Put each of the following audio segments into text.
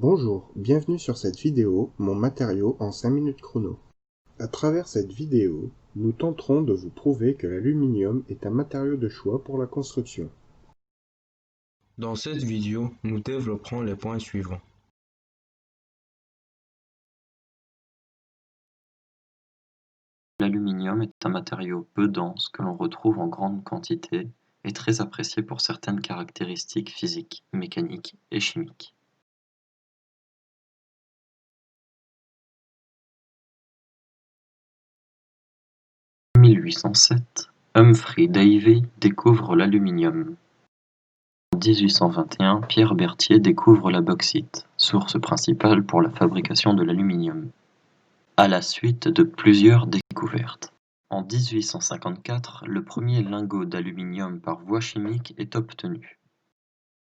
Bonjour, bienvenue sur cette vidéo, mon matériau en 5 minutes chrono. À travers cette vidéo, nous tenterons de vous prouver que l'aluminium est un matériau de choix pour la construction. Dans cette vidéo, nous développerons les points suivants. L'aluminium est un matériau peu dense que l'on retrouve en grande quantité et très apprécié pour certaines caractéristiques physiques, mécaniques et chimiques. En 1807, Humphrey Davy découvre l'aluminium. En 1821, Pierre Berthier découvre la bauxite, source principale pour la fabrication de l'aluminium, à la suite de plusieurs découvertes. En 1854, le premier lingot d'aluminium par voie chimique est obtenu.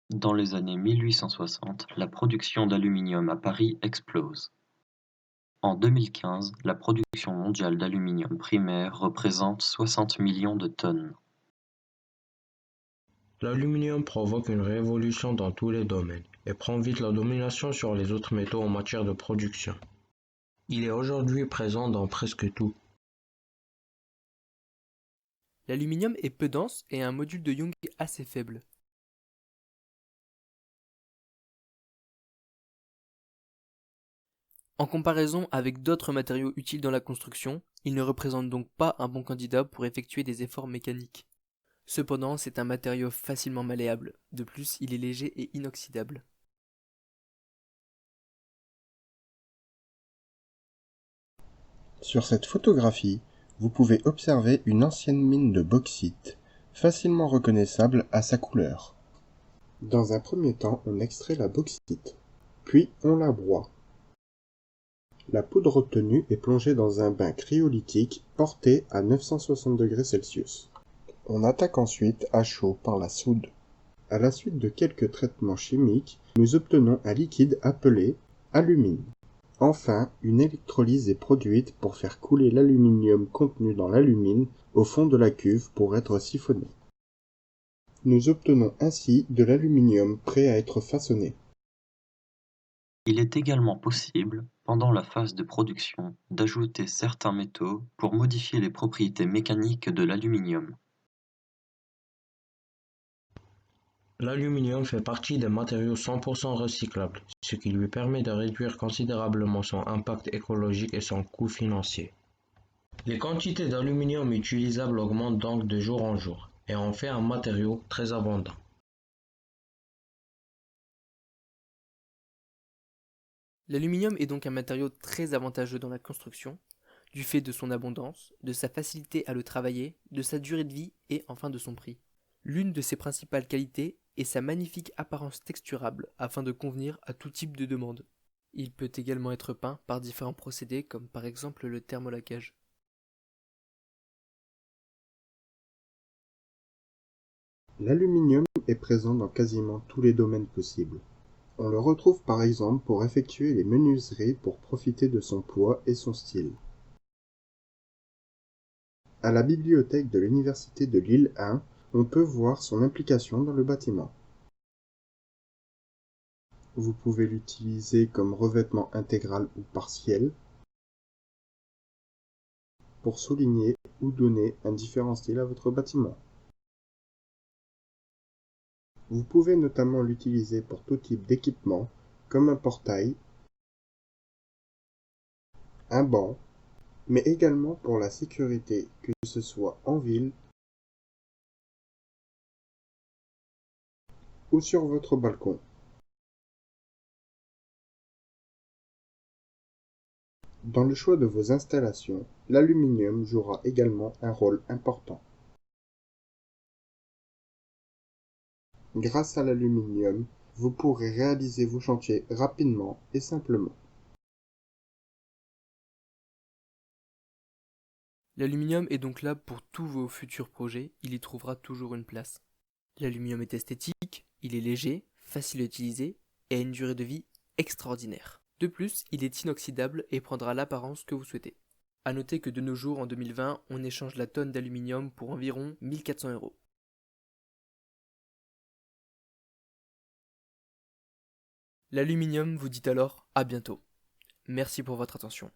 Dans les années 1860, la production d'aluminium à Paris explose. En 2015, la production mondiale d'aluminium primaire représente 60 millions de tonnes. L'aluminium provoque une révolution dans tous les domaines et prend vite la domination sur les autres métaux en matière de production. Il est aujourd'hui présent dans presque tout. L'aluminium est peu dense et a un module de Young assez faible. En comparaison avec d'autres matériaux utiles dans la construction, il ne représente donc pas un bon candidat pour effectuer des efforts mécaniques. Cependant, c'est un matériau facilement malléable. De plus, il est léger et inoxydable. Sur cette photographie, vous pouvez observer une ancienne mine de bauxite, facilement reconnaissable à sa couleur. Dans un premier temps, on extrait la bauxite, puis on la broie. La poudre obtenue est plongée dans un bain cryolithique porté à 960°C. On attaque ensuite à chaud par la soude. À la suite de quelques traitements chimiques, nous obtenons un liquide appelé alumine. Enfin, une électrolyse est produite pour faire couler l'aluminium contenu dans l'alumine au fond de la cuve pour être siphonné. Nous obtenons ainsi de l'aluminium prêt à être façonné. Il est également possible, pendant la phase de production, d'ajouter certains métaux pour modifier les propriétés mécaniques de l'aluminium. L'aluminium fait partie des matériaux 100% recyclables, ce qui lui permet de réduire considérablement son impact écologique et son coût financier. Les quantités d'aluminium utilisables augmentent donc de jour en jour et en fait un matériau très abondant. L'aluminium est donc un matériau très avantageux dans la construction, du fait de son abondance, de sa facilité à le travailler, de sa durée de vie et enfin de son prix. L'une de ses principales qualités est sa magnifique apparence texturable afin de convenir à tout type de demande. Il peut également être peint par différents procédés comme par exemple le thermolaquage. L'aluminium est présent dans quasiment tous les domaines possibles. On le retrouve par exemple pour effectuer les menuiseries pour profiter de son poids et son style. À la bibliothèque de l'université de Lille 1, on peut voir son implication dans le bâtiment. Vous pouvez l'utiliser comme revêtement intégral ou partiel pour souligner ou donner un différent style à votre bâtiment. Vous pouvez notamment l'utiliser pour tout type d'équipement, comme un portail, un banc, mais également pour la sécurité, que ce soit en ville ou sur votre balcon. Dans le choix de vos installations, l'aluminium jouera également un rôle important. Grâce à l'aluminium, vous pourrez réaliser vos chantiers rapidement et simplement. L'aluminium est donc là pour tous vos futurs projets, il y trouvera toujours une place. L'aluminium est esthétique, il est léger, facile à utiliser et a une durée de vie extraordinaire. De plus, il est inoxydable et prendra l'apparence que vous souhaitez. A noter que de nos jours, en 2020, on échange la tonne d'aluminium pour environ 1400 €. L'aluminium vous dit alors à bientôt. Merci pour votre attention.